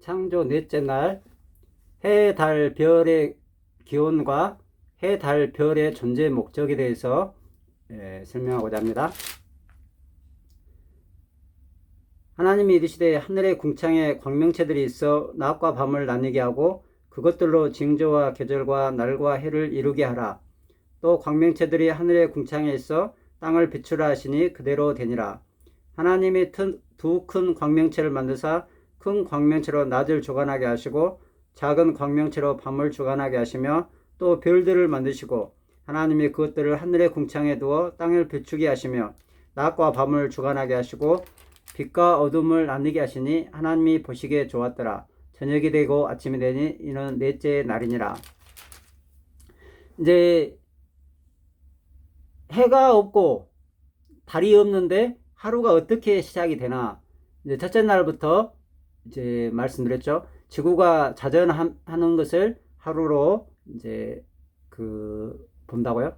창조 넷째 날 해, 달, 별의 기원과 해, 달, 별의 존재 목적에 대해서 설명하고자 합니다. 하나님이 이르시되 하늘의 궁창에 광명체들이 있어 낮과 밤을 나뉘게 하고 그것들로 징조와 계절과 날과 해를 이루게 하라. 또 광명체들이 하늘의 궁창에 있어 땅을 비추라 하시니 그대로 되니라. 하나님이 두 큰 광명체를 만드사 큰 광명체로 낮을 주관하게 하시고 작은 광명체로 밤을 주관하게 하시며 또 별들을 만드시고 하나님이 그것들을 하늘의 궁창에 두어 땅을 비추게 하시며 낮과 밤을 주관하게 하시고 빛과 어둠을 나뉘게 하시니 하나님이 보시기에 좋았더라. 저녁이 되고 아침이 되니 이는 넷째 날이니라. 이제 해가 없고 달이 없는데 하루가 어떻게 시작이 되나? 이제 첫째 날부터 이제 말씀드렸죠. 지구가 자전하는 것을 하루로 이제 본다고요.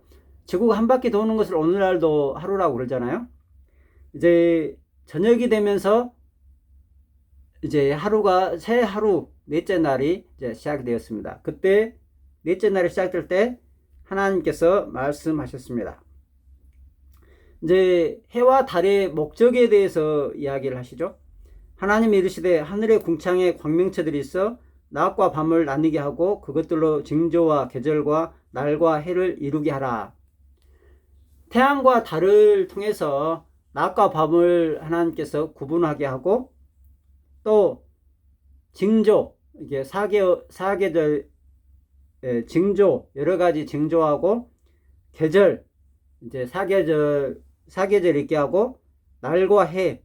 지구가 한 바퀴 도는 것을 오늘날도 하루라고 그러잖아요. 이제 저녁이 되면서 이제 하루가 새 하루 넷째 날이 이제 시작이 되었습니다. 그때 넷째 날이 시작될 때 하나님께서 말씀하셨습니다. 이제 해와 달의 목적에 대해서 이야기를 하시죠. 하나님이 이르시되 하늘의 궁창에 광명체들이 있어 낮과 밤을 나뉘게 하고 그것들로 징조와 계절과 날과 해를 이루게 하라. 태양과 달을 통해서 낮과 밤을 하나님께서 구분하게 하고 또 징조, 이게 사계절 징조, 여러 가지 징조하고 계절, 이제 사계절 있게 하고 날과 해,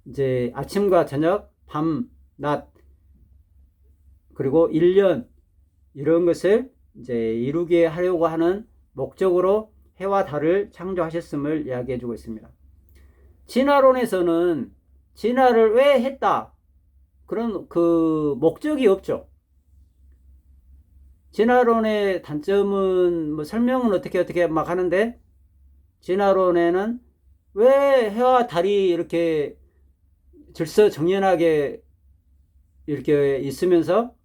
이제 아침과 저녁, 밤, 낮, 그리고 1년 이런 것을 이제 이루게 하려고 하는 목적으로 해와 달을 창조하셨음을 이야기해 주고 있습니다. 진화론에서는 진화를 왜 했다? 그런 목적이 없죠. 진화론의 단점은 뭐 설명은 어떻게 막 하는데 진화론에는 왜 해와 달이 이렇게 질서정연하게 이렇게 있으면서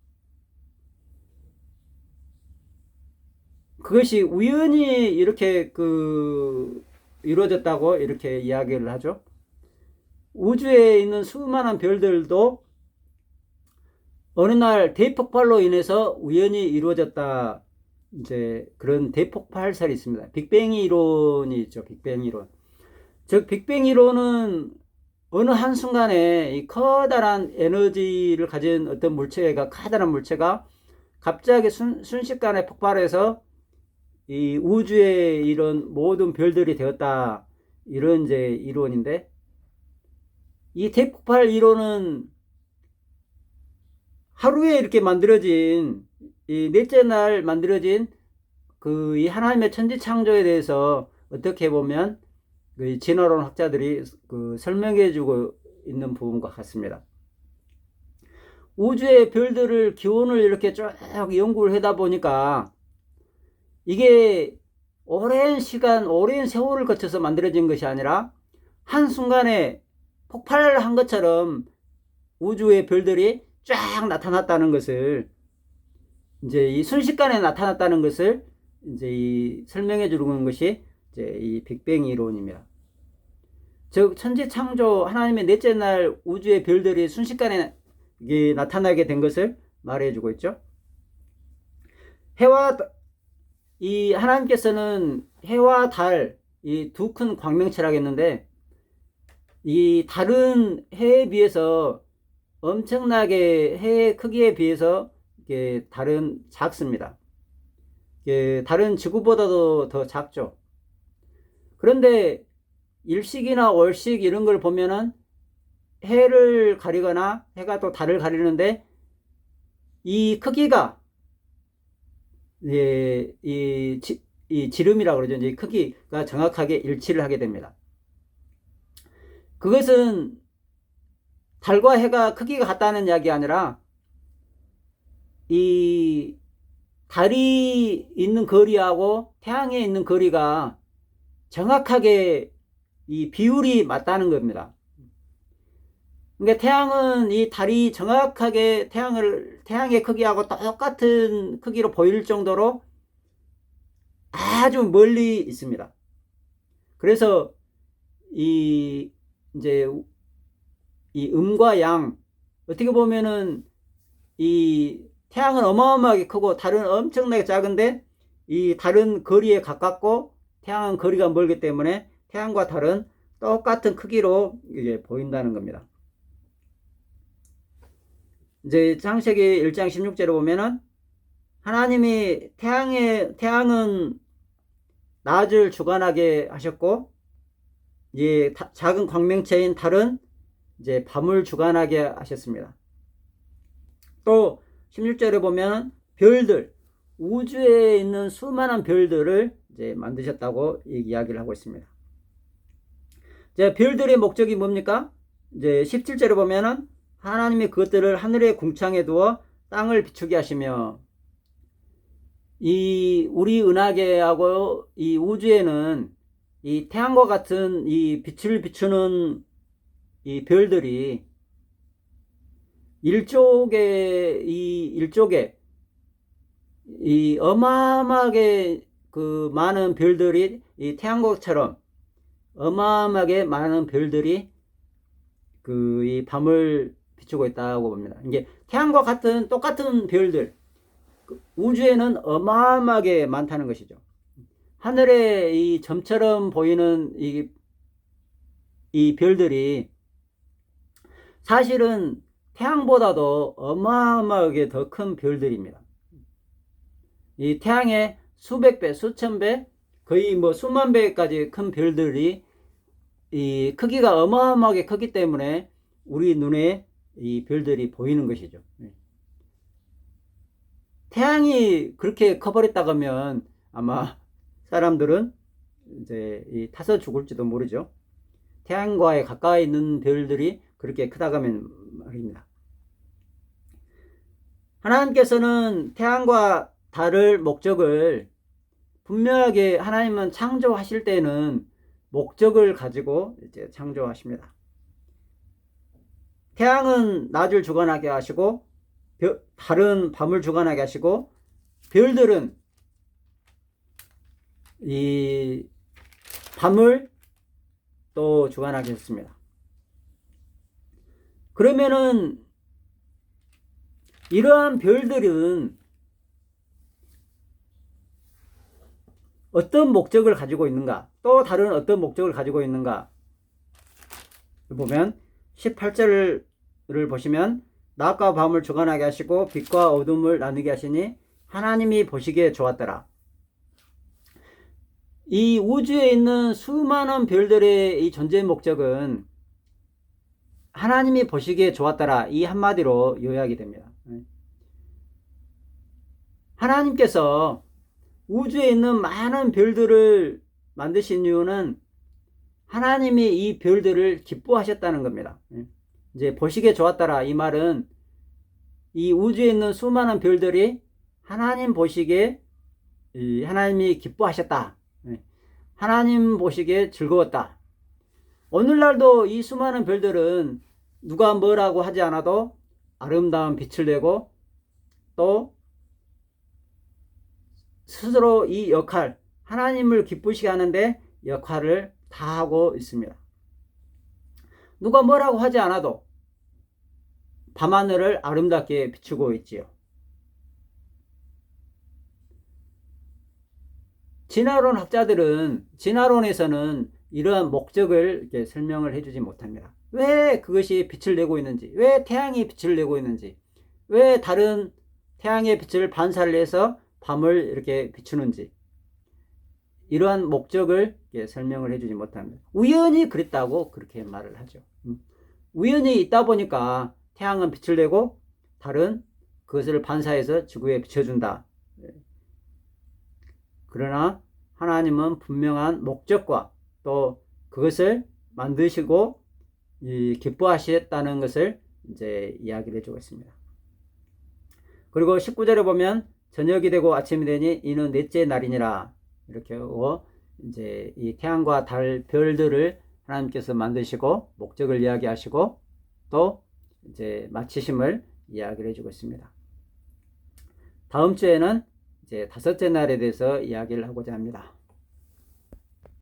그것이 우연히 이렇게 이루어졌다고 이렇게 이야기를 하죠. 우주에 있는 수많은 별들도 어느 날 대폭발로 인해서 우연히 이루어졌다. 이제 그런 대폭발설이 있습니다. 빅뱅 이론이 있죠. 빅뱅 이론. 즉 빅뱅 이론은 어느 한순간에 이 커다란 에너지를 가진 어떤 커다란 물체가 갑자기 순식간에 폭발해서 이 우주에 이런 모든 별들이 되었다. 이런 이제 이론인데 이 대폭발 이론은 하루에 이렇게 만들어진 이 넷째 날 만들어진 이 하나님의 천지 창조에 대해서 어떻게 보면 진화론 학자들이 설명해 주고 있는 부분과 같습니다. 우주의 별들을 기원을 이렇게 쭉 연구를 하다 보니까 이게 오랜 시간, 오랜 세월을 거쳐서 만들어진 것이 아니라 한순간에 폭발한 것처럼 우주의 별들이 쫙 나타났다는 것을 이제 이 순식간에 나타났다는 것을 이제 설명해 주는 것이 이제 이 빅뱅 이론입니다. 즉 천지 창조 하나님의 넷째 날 우주의 별들이 순식간에 나타나게 된 것을 말해 주고 있죠. 이 하나님께서는 해와 달 이 두 큰 광명체라고 했는데 이 달은 해에 비해서 엄청나게 해의 크기에 비해서 달은 작습니다. 달은 지구보다도 더 작죠. 그런데 일식이나 월식 이런 걸 보면은 해를 가리거나 해가 또 달을 가리는데 이 크기가 이 지름이라고 그러죠. 이제 크기가 정확하게 일치를 하게 됩니다. 그것은 달과 해가 크기가 같다는 이야기 아니라 이 달이 있는 거리하고 태양에 있는 거리가 정확하게 이 비율이 맞다는 겁니다. 그러니까 태양은 이 달이 정확하게 태양의 크기하고 똑같은 크기로 보일 정도로 아주 멀리 있습니다. 그래서 이 이제 이 음과 양, 어떻게 보면은 이 태양은 어마어마하게 크고 달은 엄청나게 작은데 이 달은 거리에 가깝고 태양은 거리가 멀기 때문에 태양과 달은 똑같은 크기로 이게 보인다는 겁니다. 이제 창세기 1장 16절에 보면은 하나님이 태양은 낮을 주관하게 하셨고, 이제 작은 광명체인 달은 이제 밤을 주관하게 하셨습니다. 또 16절에 보면 별들, 우주에 있는 수많은 별들을 이제 만드셨다고 이야기를 하고 있습니다. 이제 별들의 목적이 뭡니까? 이제 17절에 보면은 하나님이 그것들을 하늘의 궁창에 두어 땅을 비추게 하시며, 이 우리 은하계하고 이 우주에는 이 태양과 같은 이 빛을 비추는 이 별들이 일족에 이 어마어마하게 그 많은 별들이 이 태양광처럼 어마어마하게 많은 별들이 그 이 밤을 비추고 있다고 봅니다. 이게 태양과 같은 똑같은 별들, 우주에는 어마어마하게 많다는 것이죠. 하늘에 이 점처럼 보이는 이 별들이 사실은 태양보다도 어마어마하게 더 큰 별들입니다. 이 태양의 수백 배, 수천 배, 거의 뭐 수만 배까지 큰 별들이 이 크기가 어마어마하게 크기 때문에 우리 눈에 이 별들이 보이는 것이죠. 태양이 그렇게 커버렸다고 하면 아마 사람들은 이제 타서 죽을지도 모르죠. 태양과에 가까이 있는 별들이 그렇게 크다고 하면 말입니다. 하나님께서는 태양과 달을 목적을 분명하게, 하나님은 창조하실 때는 목적을 가지고 이제 창조하십니다. 태양은 낮을 주관하게 하시고, 달은 밤을 주관하게 하시고, 별들은 이 밤을 또 주관하게 했습니다. 그러면은 이러한 별들은 어떤 목적을 가지고 있는가? 또 다른 어떤 목적을 가지고 있는가? 보면 18절을 보시면 낮과 밤을 주관하게 하시고 빛과 어둠을 나누게 하시니 하나님이 보시기에 좋았더라. 이 우주에 있는 수많은 별들의 이 존재의 목적은 하나님이 보시기에 좋았더라, 이 한마디로 요약이 됩니다. 하나님께서 우주에 있는 많은 별들을 만드신 이유는 하나님이 이 별들을 기뻐하셨다는 겁니다. 이제 보시기에 좋았더라, 이 말은 이 우주에 있는 수많은 별들이 하나님 보시기에 하나님이 기뻐하셨다, 하나님 보시기에 즐거웠다. 오늘날도 이 수많은 별들은 누가 뭐라고 하지 않아도 아름다운 빛을 내고 또 스스로 이 역할, 하나님을 기쁘시게 하는데 역할을 다 하고 있습니다. 누가 뭐라고 하지 않아도 밤하늘을 아름답게 비추고 있지요. 진화론에서는 이러한 목적을 이렇게 설명을 해주지 못합니다. 왜 그것이 빛을 내고 있는지, 왜 태양이 빛을 내고 있는지, 왜 다른 태양의 빛을 반사를 해서 밤을 이렇게 비추는지, 이러한 목적을 설명을 해주지 못합니다. 우연히 그랬다고 그렇게 말을 하죠. 우연히 있다 보니까 태양은 빛을 내고 달은 그것을 반사해서 지구에 비춰준다. 그러나 하나님은 분명한 목적과 또 그것을 만드시고 기뻐하셨다는 것을 이제 이야기를 해주고 있습니다. 그리고 19절에 보면 저녁이 되고 아침이 되니 이는 넷째 날이니라, 이렇게 하고 이제 이 태양과 달, 별들을 하나님께서 만드시고 목적을 이야기하시고 또 이제 마치심을 이야기를 해주고 있습니다. 다음 주에는 이제 다섯째 날에 대해서 이야기를 하고자 합니다.